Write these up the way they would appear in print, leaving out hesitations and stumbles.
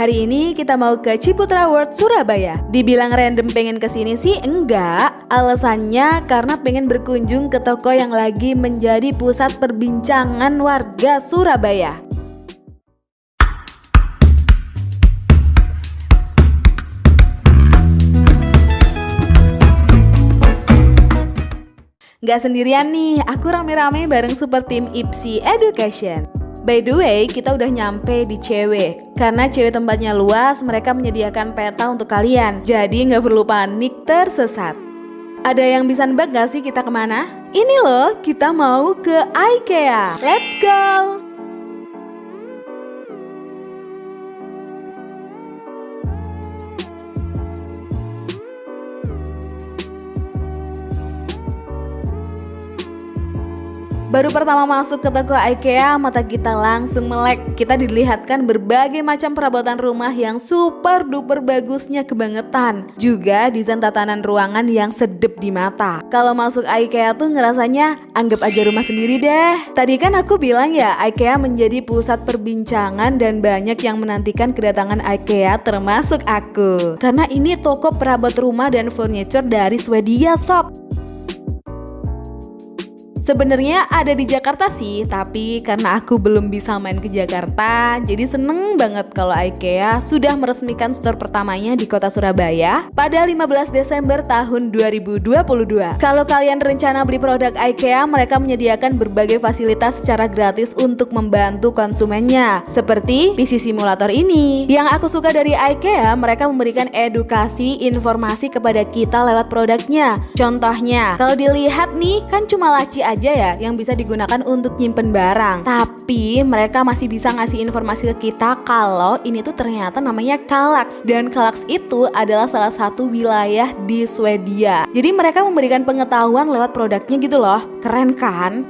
Hari ini kita mau ke Ciputra World Surabaya. Dibilang random pengen kesini sih enggak. Alasannya karena pengen berkunjung ke toko yang lagi menjadi pusat perbincangan warga Surabaya. Nggak sendirian nih, aku rame-rame bareng super team IPSI Education. By the way, kita udah nyampe di CW. Karena CW tempatnya luas, mereka menyediakan peta untuk kalian. Jadi nggak perlu panik tersesat. Ada yang bisa nebak gak sih kita kemana? Ini loh, kita mau ke IKEA. Let's go! Baru pertama masuk ke toko IKEA, mata kita langsung melek. Kita dilihatkan berbagai macam perabotan rumah yang super duper bagusnya kebangetan. Juga desain tatanan ruangan yang sedep di mata. Kalau masuk IKEA tuh ngerasanya anggap aja rumah sendiri deh. Tadi kan aku bilang ya, IKEA menjadi pusat perbincangan dan banyak yang menantikan kedatangan IKEA termasuk aku. Karena ini toko perabot rumah dan furniture dari Swedia sob. Sebenarnya ada di Jakarta sih, tapi karena aku belum bisa main ke Jakarta, jadi seneng banget kalau IKEA sudah meresmikan store pertamanya di kota Surabaya pada 15 Desember tahun 2022. Kalau kalian rencana beli produk IKEA, mereka menyediakan berbagai fasilitas secara gratis untuk membantu konsumennya, seperti PC simulator ini. Yang aku suka dari IKEA, mereka memberikan edukasi, informasi kepada kita lewat produknya. Contohnya, kalau dilihat nih, kan cuma laci aja ya yang bisa digunakan untuk nyimpen barang, tapi mereka masih bisa ngasih informasi ke kita kalau ini tuh ternyata namanya Kallax, dan Kallax itu adalah salah satu wilayah di Swedia. Jadi mereka memberikan pengetahuan lewat produknya gitu loh. Keren kan?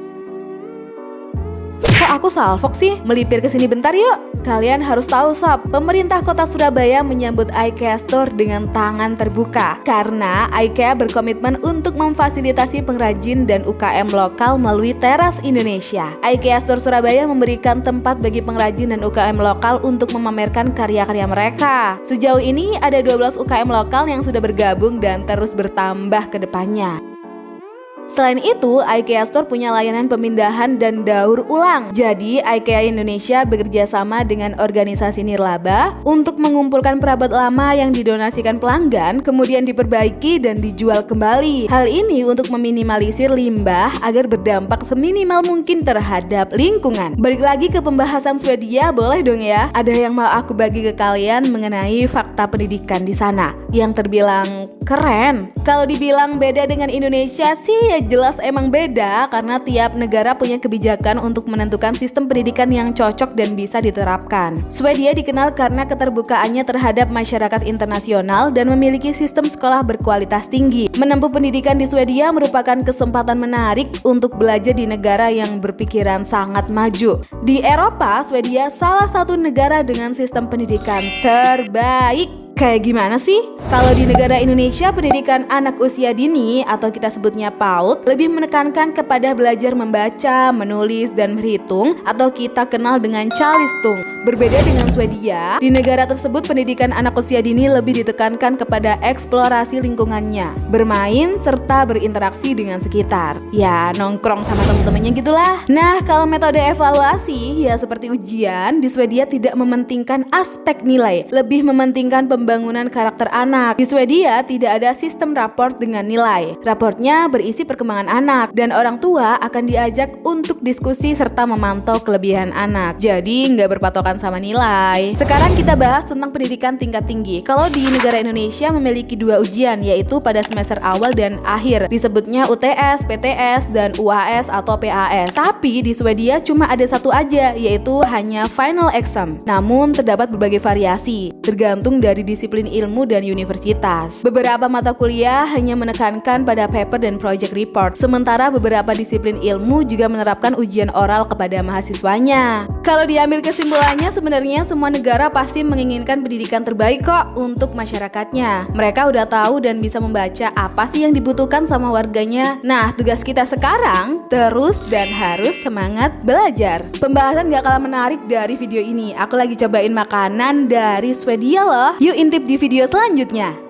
Kok aku salfok sih? Melipir ke sini bentar yuk. Kalian harus tahu sob, pemerintah kota Surabaya menyambut IKEA Store dengan tangan terbuka. Karena IKEA berkomitmen untuk memfasilitasi pengrajin dan UKM lokal melalui Teras Indonesia. IKEA Store Surabaya memberikan tempat bagi pengrajin dan UKM lokal untuk memamerkan karya-karya mereka. Sejauh ini ada 12 UKM lokal yang sudah bergabung dan terus bertambah ke depannya. Selain itu, IKEA Store punya layanan pemindahan dan daur ulang. Jadi, IKEA Indonesia bekerja sama dengan organisasi nirlaba untuk mengumpulkan perabot lama yang didonasikan pelanggan, kemudian diperbaiki dan dijual kembali. Hal ini untuk meminimalisir limbah agar berdampak seminimal mungkin terhadap lingkungan. Balik lagi ke pembahasan Swedia, boleh dong ya? Ada yang mau aku bagi ke kalian mengenai fakta pendidikan di sana yang terbilang keren. Kalau dibilang beda dengan Indonesia sih ya jelas emang beda, karena tiap negara punya kebijakan untuk menentukan sistem pendidikan yang cocok dan bisa diterapkan. Swedia dikenal karena keterbukaannya terhadap masyarakat internasional dan memiliki sistem sekolah berkualitas tinggi. Menempuh pendidikan di Swedia merupakan kesempatan menarik untuk belajar di negara yang berpikiran sangat maju. Di Eropa, Swedia salah satu negara dengan sistem pendidikan terbaik. Kayak gimana sih? Kalau di negara Indonesia, pendidikan anak usia dini atau kita sebutnya PAUD lebih menekankan kepada belajar membaca, menulis, dan berhitung atau kita kenal dengan Calistung. Berbeda dengan Swedia, di negara tersebut pendidikan anak usia dini lebih ditekankan kepada eksplorasi lingkungannya, bermain, serta berinteraksi dengan sekitar. Ya, nongkrong sama temen-temennya gitulah. Nah, kalau metode evaluasi, ya seperti ujian, di Swedia tidak mementingkan aspek nilai, lebih mementingkan pembangunan karakter anak. Di Swedia tidak ada sistem raport dengan nilai. Raportnya berisi perkembangan anak, dan orang tua akan diajak untuk diskusi serta memantau kelebihan anak. Jadi nggak berpatokan sama nilai. Sekarang kita bahas tentang pendidikan tingkat tinggi. Kalau di negara Indonesia memiliki 2 ujian, yaitu pada semester awal dan akhir. Disebutnya UTS, PTS, dan UAS atau PAS. Tapi di Swedia cuma ada satu aja, yaitu hanya final exam. Namun terdapat berbagai variasi, tergantung dari disiplin ilmu dan universitas. Beberapa mata kuliah hanya menekankan pada paper dan project report, sementara beberapa disiplin ilmu juga menerapkan ujian oral kepada mahasiswanya. Kalau diambil kesimpulannya, Kenyataannya sebenarnya semua negara pasti menginginkan pendidikan terbaik kok untuk masyarakatnya. Mereka udah tahu dan bisa membaca apa sih yang dibutuhkan sama warganya. Nah, tugas kita sekarang terus dan harus semangat belajar. Pembahasan gak kalah menarik dari video ini. Aku lagi cobain makanan dari Swedia loh. Yuk intip di video selanjutnya.